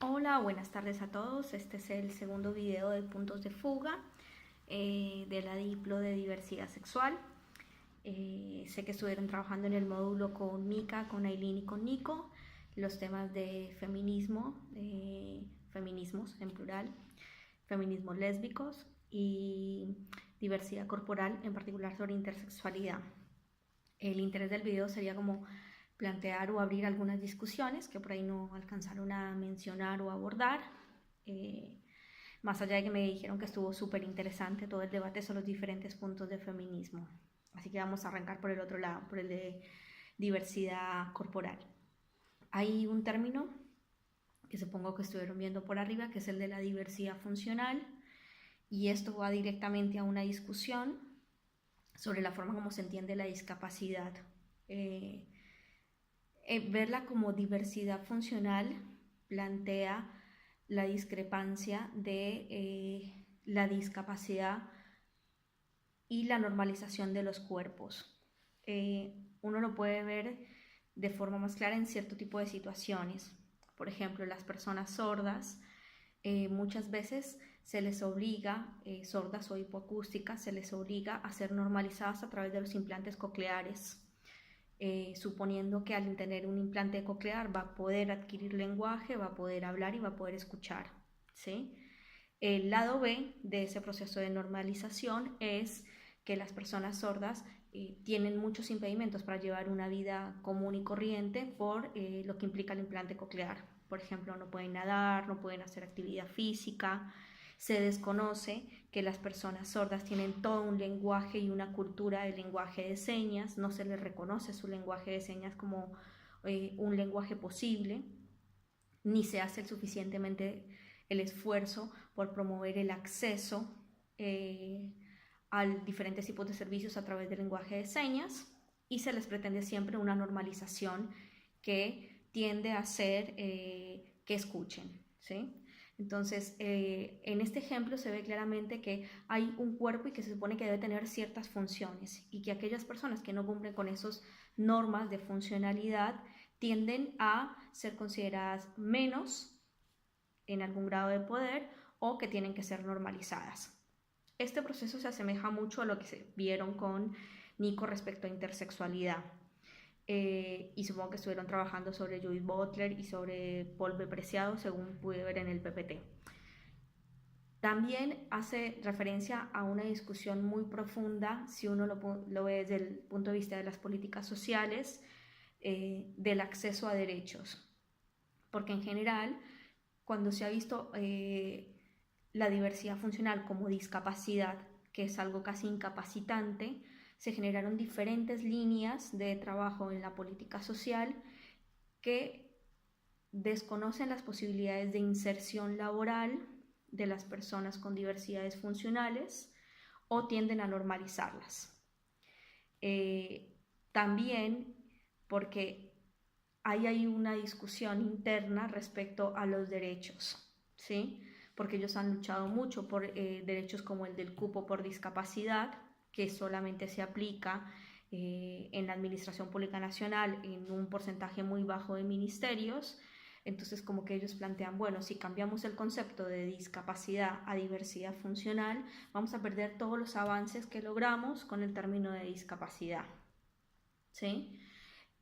Hola, buenas tardes a todos. Este es el segundo video de puntos de fuga de la Diplo de diversidad sexual. Sé que estuvieron trabajando en el módulo con Mika, con Aileen y con Nico los temas de feminismo, feminismos en plural, feminismos lésbicos y diversidad corporal, en particular sobre intersexualidad. El interés del video sería como plantear o abrir algunas discusiones que por ahí no alcanzaron a mencionar o abordar. Eh, Más allá de que me dijeron que estuvo súper interesante todo el debate sobre los diferentes puntos de feminismo. Así que vamos a arrancar por el otro lado, por el de diversidad corporal. Hay un término que supongo que estuvieron viendo por arriba, que es el de la diversidad funcional, y esto va directamente a una discusión sobre la forma como se entiende la discapacidad. Eh, Verla como diversidad funcional plantea la discrepancia de la discapacidad y la normalización de los cuerpos. Uno lo puede ver de forma más clara en cierto tipo de situaciones. Por ejemplo, las personas sordas, muchas veces se les obliga, sordas o hipoacústicas, se les obliga a ser normalizadas a través de los implantes cocleares. Suponiendo que al tener un implante coclear va a poder adquirir lenguaje, va a poder hablar y va a poder escuchar, ¿sí? El lado B de ese proceso de normalización es que las personas sordas tienen muchos impedimentos para llevar una vida común y corriente por lo que implica el implante coclear. Por ejemplo, no pueden nadar, no pueden hacer actividad física. Se desconoce que las personas sordas tienen todo un lenguaje y una cultura del lenguaje de señas, no se les reconoce su lenguaje de señas como un lenguaje posible, ni se hace suficientemente el esfuerzo por promover el acceso a diferentes tipos de servicios a través del lenguaje de señas, y se les pretende siempre una normalización que tiende a hacer que escuchen, ¿sí? Entonces, en este ejemplo se ve claramente que hay un cuerpo y que se supone que debe tener ciertas funciones, y que aquellas personas que no cumplen con esas normas de funcionalidad tienden a ser consideradas menos en algún grado de poder o que tienen que ser normalizadas. Este proceso se asemeja mucho a lo que se vieron con Nico respecto a intersexualidad. Y supongo que estuvieron trabajando sobre Judith Butler y sobre Paul B. Preciado, según pude ver en el PPT. También hace referencia a una discusión muy profunda, si uno lo ve desde el punto de vista de las políticas sociales, del acceso a derechos. Porque en general, cuando se ha visto la diversidad funcional como discapacidad, que es algo casi incapacitante, se generaron diferentes líneas de trabajo en la política social que desconocen las posibilidades de inserción laboral de las personas con diversidades funcionales o tienden a normalizarlas. También porque ahí hay una discusión interna respecto a los derechos, ¿sí? Porque ellos han luchado mucho por derechos como el del cupo por discapacidad, que solamente se aplica en la Administración Pública Nacional en un porcentaje muy bajo de ministerios. Entonces, como que ellos plantean, bueno, si cambiamos el concepto de discapacidad a diversidad funcional, vamos a perder todos los avances que logramos con el término de discapacidad, ¿sí?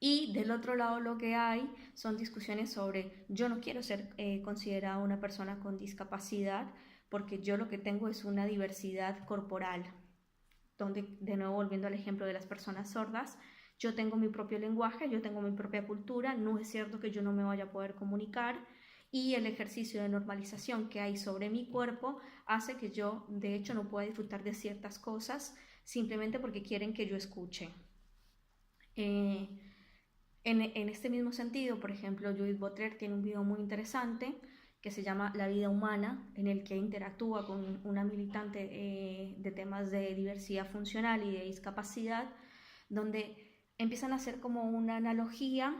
Y del otro lado lo que hay son discusiones sobre yo no quiero ser considerada una persona con discapacidad porque yo lo que tengo es una diversidad corporal, donde de nuevo volviendo al ejemplo de las personas sordas, yo tengo mi propio lenguaje, yo tengo mi propia cultura, no es cierto que yo no me vaya a poder comunicar, y el ejercicio de normalización que hay sobre mi cuerpo hace que yo de hecho no pueda disfrutar de ciertas cosas simplemente porque quieren que yo escuche. Eh, en este mismo sentido, por ejemplo, Judith Butler tiene un video muy interesante que se llama La vida humana, en el que interactúa con una militante de temas de diversidad funcional y de discapacidad, donde empiezan a hacer como una analogía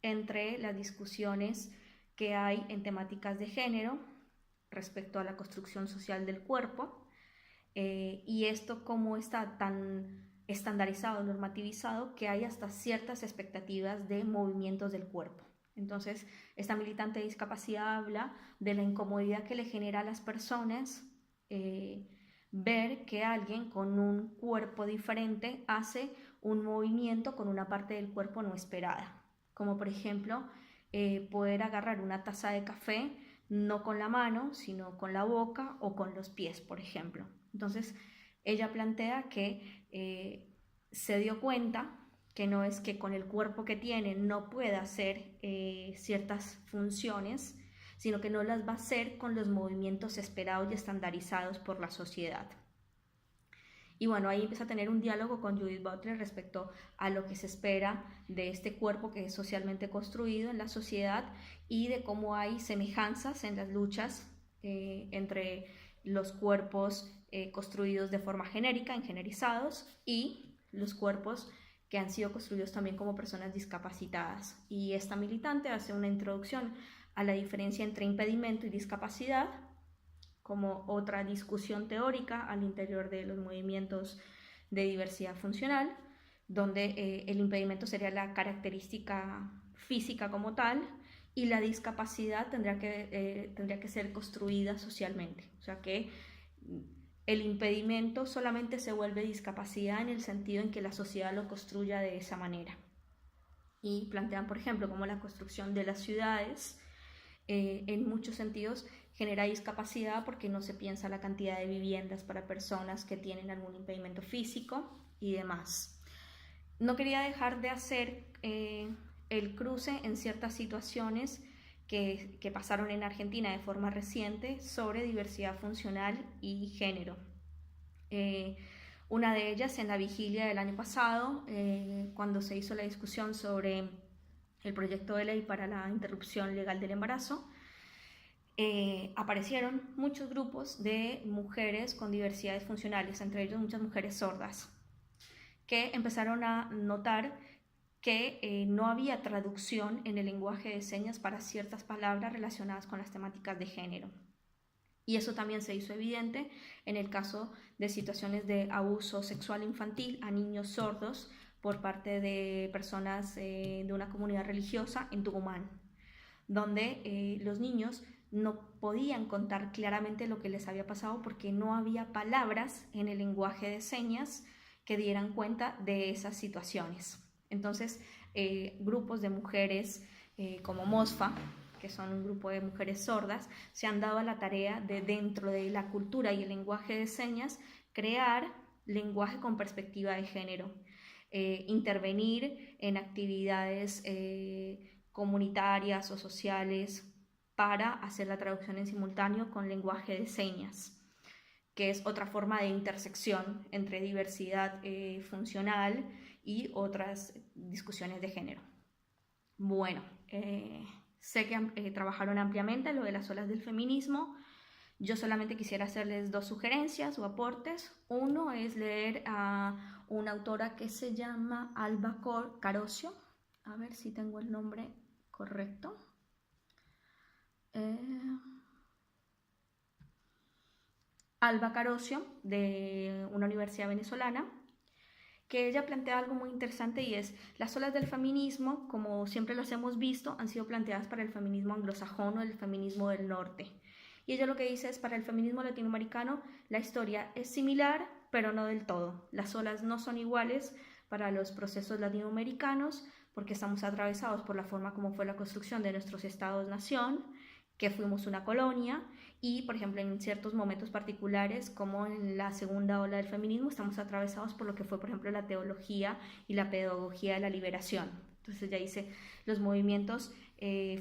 entre las discusiones que hay en temáticas de género respecto a la construcción social del cuerpo, y esto cómo está tan estandarizado, normativizado, que hay hasta ciertas expectativas de movimientos del cuerpo. Entonces, esta militante de discapacidad habla de la incomodidad que le genera a las personas ver que alguien con un cuerpo diferente hace un movimiento con una parte del cuerpo no esperada, como por ejemplo poder agarrar una taza de café no con la mano, sino con la boca o con los pies, por ejemplo. Entonces, ella plantea que se dio cuenta que no es que con el cuerpo que tiene no pueda hacer ciertas funciones, sino que no las va a hacer con los movimientos esperados y estandarizados por la sociedad. Y bueno, ahí empieza a tener un diálogo con Judith Butler respecto a lo que se espera de este cuerpo que es socialmente construido en la sociedad y de cómo hay semejanzas en las luchas entre los cuerpos construidos de forma genérica, engenerizados, y los cuerpos que han sido construidos también como personas discapacitadas. Y esta militante hace una introducción a la diferencia entre impedimento y discapacidad, como otra discusión teórica al interior de los movimientos de diversidad funcional, donde el impedimento sería la característica física como tal y la discapacidad tendría que ser construida socialmente. O sea que el impedimento solamente se vuelve discapacidad en el sentido en que la sociedad lo construya de esa manera. Y plantean, por ejemplo, cómo la construcción de las ciudades en muchos sentidos genera discapacidad porque no se piensa la cantidad de viviendas para personas que tienen algún impedimento físico y demás. No quería dejar de hacer el cruce en ciertas situaciones que pasaron en Argentina de forma reciente sobre diversidad funcional y género. Una de ellas en la vigilia del año pasado, cuando se hizo la discusión sobre el proyecto de ley para la interrupción legal del embarazo, aparecieron muchos grupos de mujeres con diversidades funcionales, entre ellos muchas mujeres sordas, que empezaron a notar que no había traducción en el lenguaje de señas para ciertas palabras relacionadas con las temáticas de género. Y eso también se hizo evidente en el caso de situaciones de abuso sexual infantil a niños sordos por parte de personas de una comunidad religiosa en Tucumán, donde los niños no podían contar claramente lo que les había pasado porque no había palabras en el lenguaje de señas que dieran cuenta de esas situaciones. Entonces, grupos de mujeres como MOSFA, que son un grupo de mujeres sordas, se han dado a la tarea de, dentro de la cultura y el lenguaje de señas, crear lenguaje con perspectiva de género, intervenir en actividades comunitarias o sociales para hacer la traducción en simultáneo con lenguaje de señas, que es otra forma de intersección entre diversidad funcional y otras discusiones de género. Bueno, sé que trabajaron ampliamente lo de las olas del feminismo. Yo solamente quisiera hacerles dos sugerencias o aportes. Uno es leer a una autora que se llama Alba Carocio. A ver si tengo el nombre correcto. Alba Carocio, de una universidad venezolana, que ella plantea algo muy interesante y es: las olas del feminismo, como siempre las hemos visto, han sido planteadas para el feminismo anglosajón o el feminismo del norte. Y ella lo que dice es: para el feminismo latinoamericano la historia es similar, pero no del todo. Las olas no son iguales para los procesos latinoamericanos porque estamos atravesados por la forma como fue la construcción de nuestros estados-nación, que fuimos una colonia, y por ejemplo en ciertos momentos particulares como en la segunda ola del feminismo estamos atravesados por lo que fue por ejemplo la teología y la pedagogía de la liberación. Entonces ya dice, los movimientos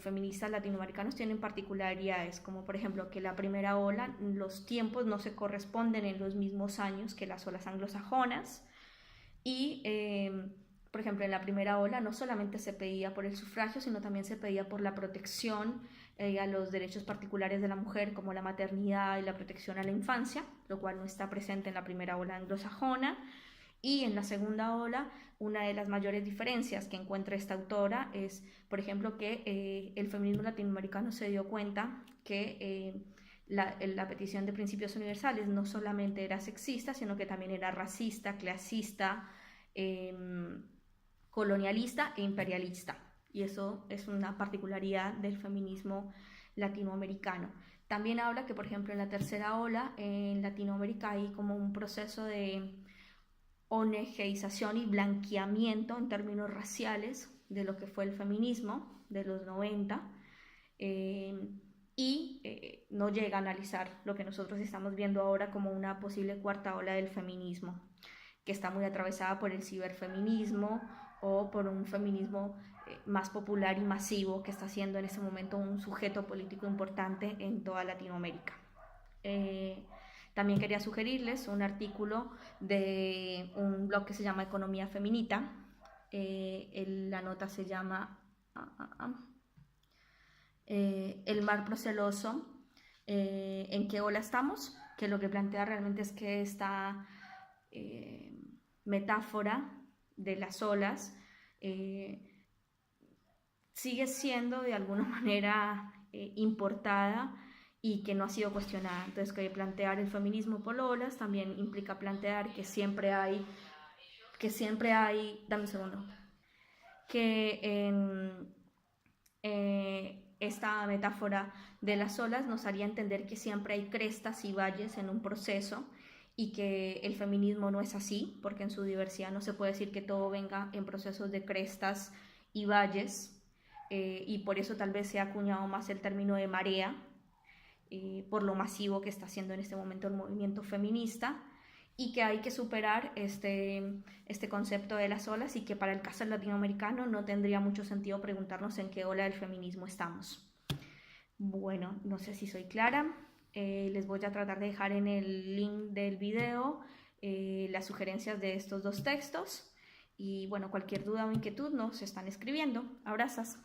feministas latinoamericanos tienen particularidades, como por ejemplo que la primera ola, los tiempos no se corresponden en los mismos años que las olas anglosajonas, y por ejemplo en la primera ola no solamente se pedía por el sufragio, sino también se pedía por la protección a los derechos particulares de la mujer, como la maternidad y la protección a la infancia, lo cual no está presente en la primera ola anglosajona. Y en la segunda ola, una de las mayores diferencias que encuentra esta autora es, por ejemplo, que el feminismo latinoamericano se dio cuenta que la petición de principios universales no solamente era sexista, sino que también era racista, clasista, colonialista e imperialista. y eso es una particularidad del feminismo latinoamericano. También habla que, por ejemplo, en la tercera ola en Latinoamérica hay como un proceso de ONGización y blanqueamiento en términos raciales de lo que fue el feminismo de los 90, no llega a analizar lo que nosotros estamos viendo ahora como una posible cuarta ola del feminismo, que está muy atravesada por el ciberfeminismo o por un feminismo más popular y masivo que está siendo en este momento un sujeto político importante en toda Latinoamérica. También quería sugerirles un artículo de un blog que se llama Economía Feminita. La nota se llama El mar proceloso, ¿en qué ola estamos? Que lo que plantea realmente es que esta metáfora de las olas sigue siendo de alguna manera importada y que no ha sido cuestionada. Entonces, que plantear el feminismo por olas también implica plantear que siempre hay, dame un segundo, que esta metáfora de las olas nos haría entender que siempre hay crestas y valles en un proceso y que el feminismo no es así, porque en su diversidad no se puede decir que todo venga en procesos de crestas y valles, y por eso tal vez se ha acuñado más el término de marea, por lo masivo que está haciendo en este momento el movimiento feminista, y que hay que superar este concepto de las olas y que para el caso latinoamericano no tendría mucho sentido preguntarnos en qué ola del feminismo estamos. Bueno, no sé si soy clara. Les voy a tratar de dejar en el link del video las sugerencias de estos dos textos y bueno, cualquier duda o inquietud nos están escribiendo. Abrazos.